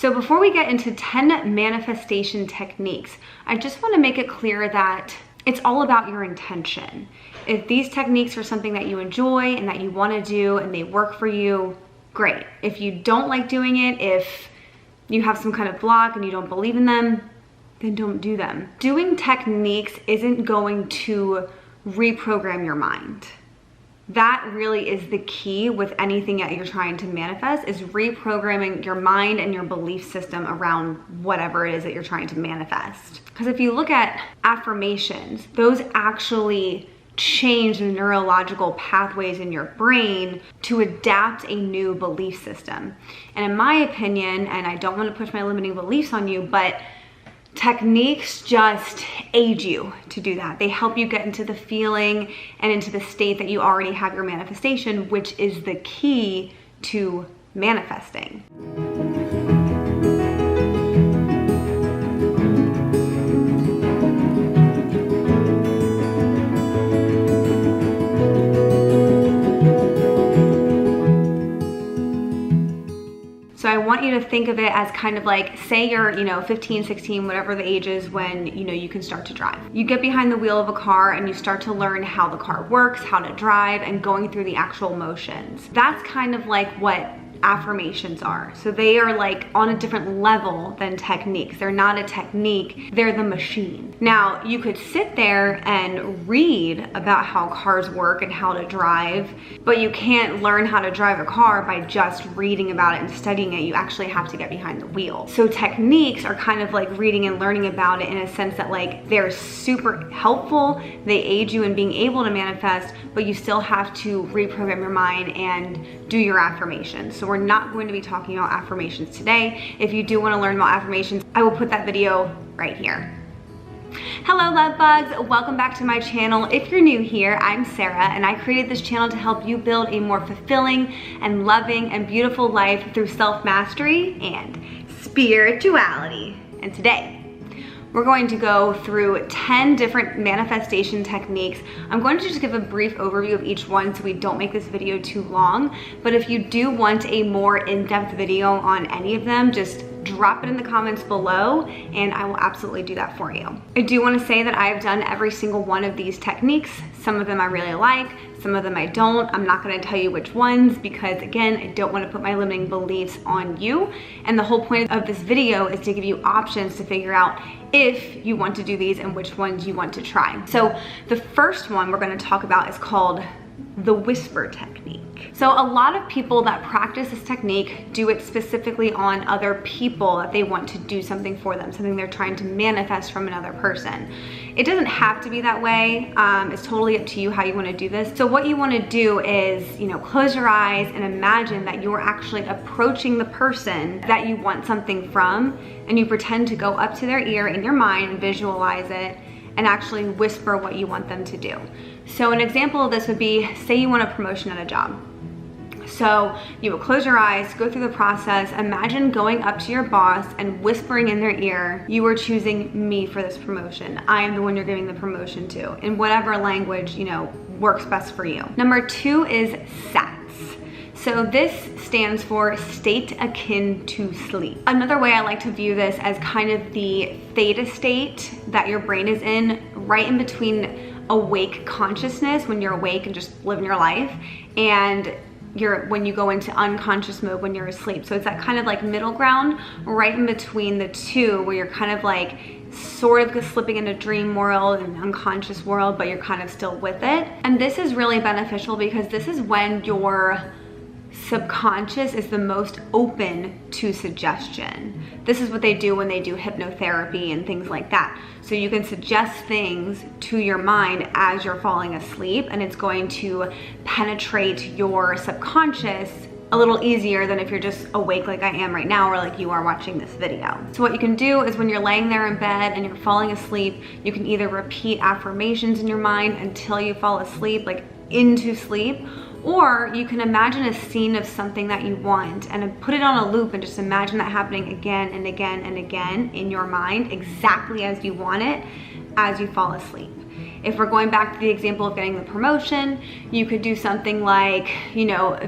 So before we get into 10 manifestation techniques, I just want to make it clear that it's all about your intention. If these techniques are something that you enjoy and that you want to do and they work for you, great. If you don't like doing it, if you have some kind of block and you don't believe in them, then don't do them. Doing techniques isn't going to reprogram your mind. That really is the key with anything that you're trying to manifest, is reprogramming your mind and your belief system around whatever it is that you're trying to manifest. Because if you look at affirmations, those actually change the neurological pathways in your brain to adapt a new belief system. And in my opinion, and I don't want to push my limiting beliefs on you, but techniques just aid you to do that. They help you get into the feeling and into the state that you already have your manifestation, which is the key to manifesting. So I want you to think of it as kind of like, say you're, 15, 16, whatever the age is when, you can start to drive. You get behind the wheel of a car and you start to learn how the car works, how to drive, and going through the actual motions. That's kind of like what affirmations are. So they are like on a different level than techniques. They're not a technique, they're the machine. Now, you could sit there and read about how cars work and how to drive, but you can't learn how to drive a car by just reading about it and studying it. You actually have to get behind the wheel. So techniques are kind of like reading and learning about it in a sense that like they're super helpful. They aid you in being able to manifest, but you still have to reprogram your mind and do your affirmations. So we're not going to be talking about affirmations today. If you do want to learn about affirmations, I will put that video right here. Hello love bugs, welcome back to my channel. If you're new here, I'm Sarah and I created this channel to help you build a more fulfilling and loving and beautiful life through self-mastery and spirituality. And today, we're going to go through 10 different manifestation techniques. I'm going to just give a brief overview of each one so we don't make this video too long. But if you do want a more in-depth video on any of them, just drop it in the comments below and I will absolutely do that for you. I do want to say that I've done every single one of these techniques. Some of them I really like, some of them I don't. I'm not going to tell you which ones because again, I don't want to put my limiting beliefs on you. And the whole point of this video is to give you options to figure out if you want to do these and which ones you want to try. So the first one we're going to talk about is called the whisper technique. So a lot of people that practice this technique do it specifically on other people that they want to do something for them, something they're trying to manifest from another person. It doesn't have to be that way. It's totally up to you how you want to do this. So what you want to do is, close your eyes and imagine that you're actually approaching the person that you want something from, and you pretend to go up to their ear in your mind and visualize it and actually whisper what you want them to do. So an example of this would be, say you want a promotion at a job. So you will close your eyes, go through the process, imagine going up to your boss and whispering in their ear, you are choosing me for this promotion. I am the one you're giving the promotion to, in whatever language, works best for you. Number 2 is SATS. So this stands for state akin to sleep. Another way I like to view this as kind of the theta state that your brain is in, right in between awake consciousness, when you're awake and just living your life, and when you go into unconscious mode when you're asleep. So it's that kind of like middle ground right in between the two, where you're kind of like sort of slipping into dream world and unconscious world, but you're kind of still with it. And this is really beneficial because this is when your subconscious is the most open to suggestion. This is what they do when they do hypnotherapy and things like that. So you can suggest things to your mind as you're falling asleep, and it's going to penetrate your subconscious a little easier than if you're just awake like I am right now, or like you are watching this video. So what you can do is when you're laying there in bed and you're falling asleep, you can either repeat affirmations in your mind until you fall asleep, like into sleep, or you can imagine a scene of something that you want and put it on a loop and just imagine that happening again and again and again in your mind, exactly as you want it, as you fall asleep. If we're going back to the example of getting the promotion, you could do something like,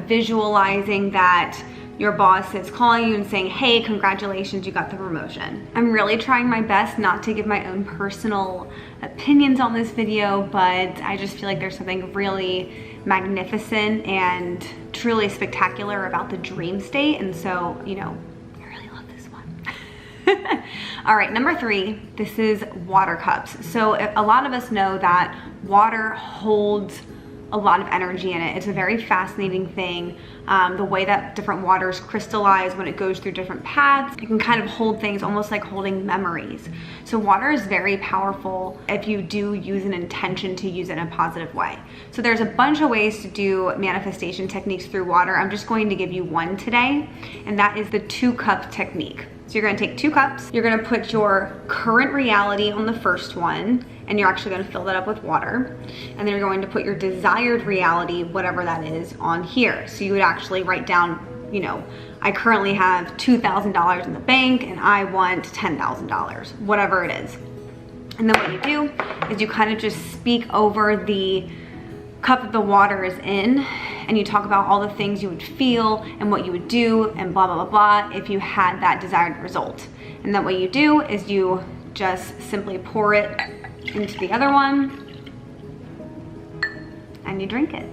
visualizing that your boss is calling you and saying, hey, congratulations, you got the promotion. I'm really trying my best not to give my own personal opinions on this video, but I just feel like there's something really magnificent and truly spectacular about the dream state. And so, you know, I really love this one. All right, number 3, this is water cups. So a lot of us know that water holds a lot of energy in it. It's a very fascinating thing. The way that different waters crystallize when it goes through different paths, it can kind of hold things almost like holding memories. So water is very powerful if you do use an intention to use it in a positive way. So there's a bunch of ways to do manifestation techniques through water. I'm just going to give you one today, and that is the 2-cup technique. So you're gonna take 2 cups, you're gonna put your current reality on the first one, and you're actually gonna fill that up with water. And then you're going to put your desired reality, whatever that is, on here. So you would actually write down, you know, I currently have $2,000 in the bank and I want $10,000, whatever it is. And then what you do is you kind of just speak over the cup that the water is in, and you talk about all the things you would feel and what you would do and blah, blah, blah, blah if you had that desired result. And then what you do is you just simply pour it into the other one and you drink it.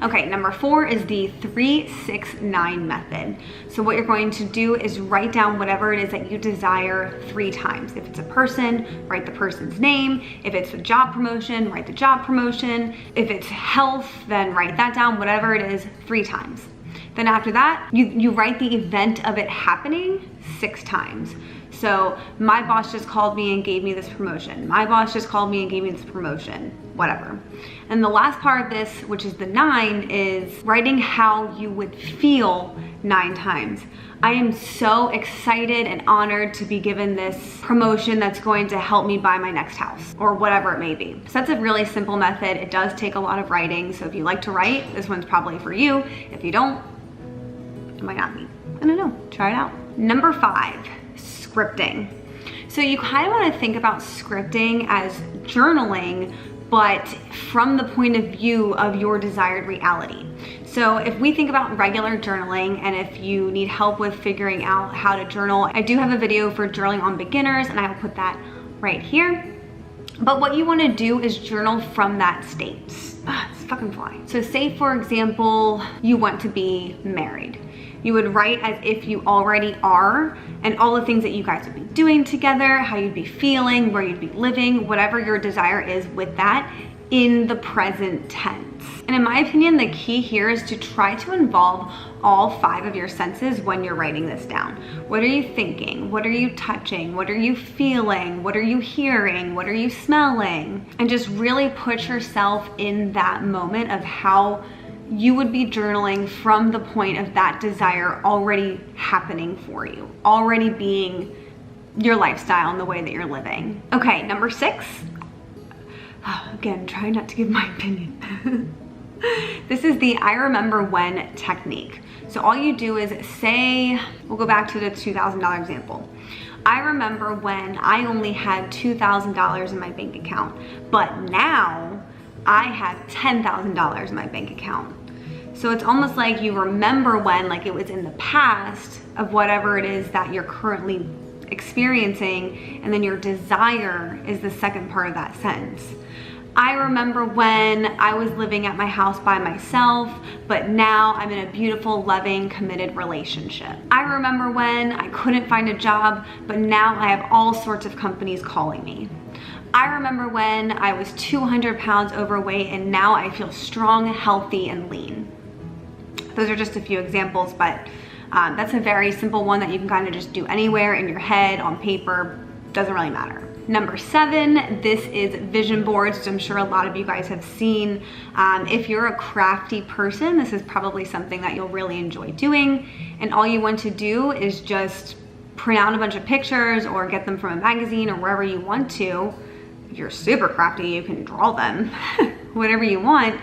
Okay, number 4 is the 3-6-9 method. So what you're going to do is write down whatever it is that you desire 3 times. If it's a person, write the person's name. If it's a job promotion, write the job promotion. If it's health, then write that down, whatever it is, 3 times. Then after that, you write the event of it happening 6 times. So my boss just called me and gave me this promotion. My boss just called me and gave me this promotion, whatever. And the last part of this, which is the 9, is writing how you would feel 9 times. I am so excited and honored to be given this promotion that's going to help me buy my next house, or whatever it may be. So that's a really simple method. It does take a lot of writing. So if you like to write, this one's probably for you. If you don't, it might not be. I don't know, try it out. Number 5, scripting. So you kind of want to think about scripting as journaling, but from the point of view of your desired reality. So if we think about regular journaling, and if you need help with figuring out how to journal, I do have a video for journaling on beginners, and I will put that right here. But what you want to do is journal from that state. It's fucking fly. So say, for example, you want to be married. You would write as if you already are, and all the things that you guys would be doing together, how you'd be feeling, where you'd be living, whatever your desire is with that, in the present tense. And in my opinion, the key here is to try to involve all 5 of your senses when you're writing this down. What are you thinking? What are you touching? What are you feeling? What are you hearing? What are you smelling? And just really put yourself in that moment of how you would be journaling from the point of that desire already happening for you, already being your lifestyle and the way that you're living. Okay, number 6. Again, try not to give my opinion. This is the I remember when technique. So all you do is say, we'll go back to the $2,000 example. I remember when I only had $2,000 in my bank account, but now I have $10,000 in my bank account. So it's almost like you remember when, like it was in the past of whatever it is that you're currently experiencing, and then your desire is the second part of that sentence. I remember when I was living at my house by myself, but now I'm in a beautiful, loving, committed relationship. I remember when I couldn't find a job, but now I have all sorts of companies calling me. I remember when I was 200 pounds overweight, and now I feel strong, healthy, and lean. Those are just a few examples, but that's a very simple one that you can kind of just do anywhere in your head, on paper, doesn't really matter. Number 7, this is vision boards, which I'm sure a lot of you guys have seen. If you're a crafty person, this is probably something that you'll really enjoy doing. And all you want to do is just print out a bunch of pictures or get them from a magazine or wherever you want to. If you're super crafty, you can draw them, whatever you want.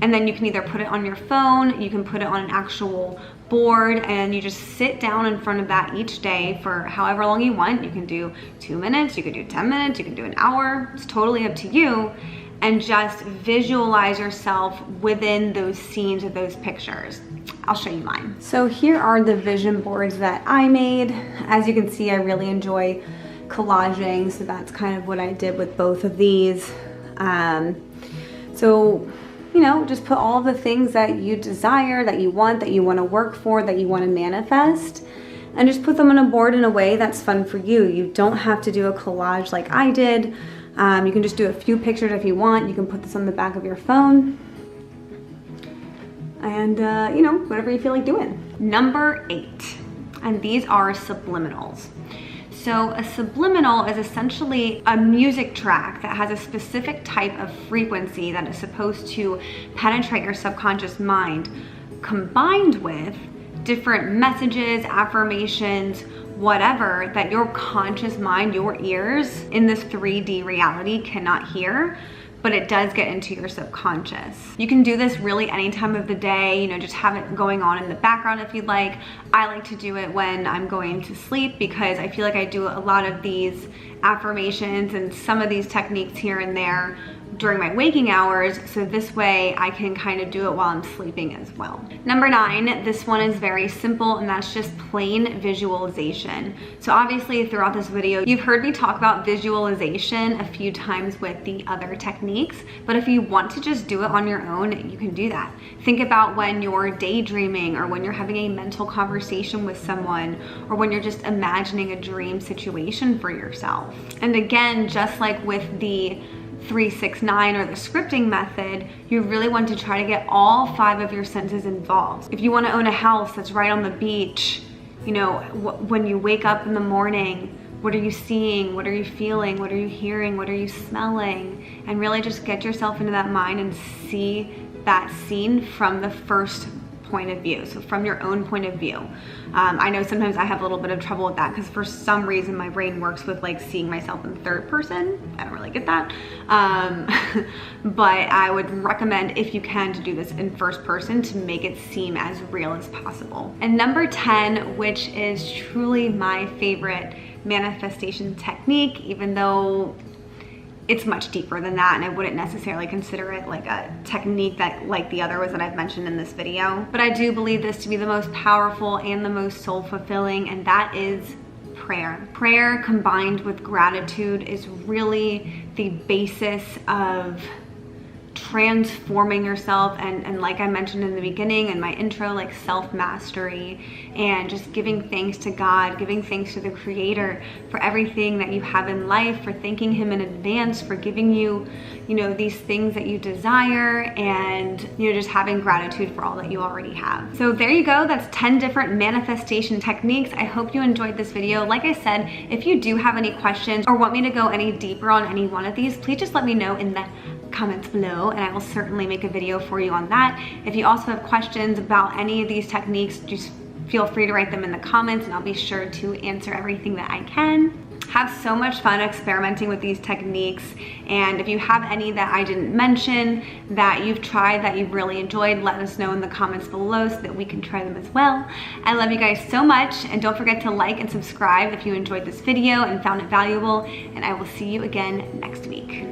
And then you can either put it on your phone, you can put it on an actual board, and you just sit down in front of that each day for however long you want. You can do 2 minutes, you can do 10 minutes, you can do an hour. It's totally up to you. And just visualize yourself within those scenes or those pictures. I'll show you mine. So here are the vision boards that I made. As you can see, I really enjoy collaging, so that's kind of what I did with both of these. So, you know, just put all the things that you desire, that you want to work for, that you want to manifest, and just put them on a board in a way that's fun for you. You don't have to do a collage like I did. You can just do a few pictures if you want. You can put this on the back of your phone. And, you know, whatever you feel like doing. Number 8, and these are subliminals. So a subliminal is essentially a music track that has a specific type of frequency that is supposed to penetrate your subconscious mind, combined with different messages, affirmations, whatever that your conscious mind, your ears in this 3D reality cannot hear, but it does get into your subconscious. You can do this really any time of the day, you know, just have it going on in the background if you'd like. I like to do it when I'm going to sleep because I feel like I do a lot of these affirmations and some of these techniques here and there during my waking hours, so this way I can kind of do it while I'm sleeping as well. Number 9, this one is very simple, and that's just plain visualization. So obviously throughout this video, you've heard me talk about visualization a few times with the other techniques, but if you want to just do it on your own, you can do that. Think about when you're daydreaming, or when you're having a mental conversation with someone, or when you're just imagining a dream situation for yourself. And again, just like with the 3-6-9 or the scripting method, you really want to try to get all 5 of your senses involved. If you want to own a house that's right on the beach, you know, when you wake up in the morning, what are you seeing? What are you feeling? What are you hearing? What are you smelling? And really just get yourself into that mind and see that scene from the first point of view, so from your own point of view. I know sometimes I have a little bit of trouble with that because for some reason my brain works with like seeing myself in third person. I don't really get that. But I would recommend, if you can, to do this in first person to make it seem as real as possible. And number 10, which is truly my favorite manifestation technique, even though it's much deeper than that, and I wouldn't necessarily consider it like a technique that like the other ones that I've mentioned in this video. But I do believe this to be the most powerful and the most soul fulfilling, and that is prayer. Prayer combined with gratitude is really the basis of transforming yourself, and like I mentioned in the beginning in my intro, like self-mastery, and just giving thanks to God, giving thanks to the Creator for everything that you have in life, for thanking Him in advance for giving you, you know, these things that you desire, and, you know, just having gratitude for all that you already have. So there you go, that's 10 different manifestation techniques. I hope you enjoyed this video. Like I said, if you do have any questions or want me to go any deeper on any one of these, please just let me know in the comments below, and I will certainly make a video for you on that. If you also have questions about any of these techniques, just feel free to write them in the comments, and I'll be sure to answer everything that I can. Have so much fun experimenting with these techniques, and if you have any that I didn't mention that you've tried that you've really enjoyed, let us know in the comments below so that we can try them as well. I love you guys so much, and don't forget to like and subscribe if you enjoyed this video and found it valuable, and I will see you again next week.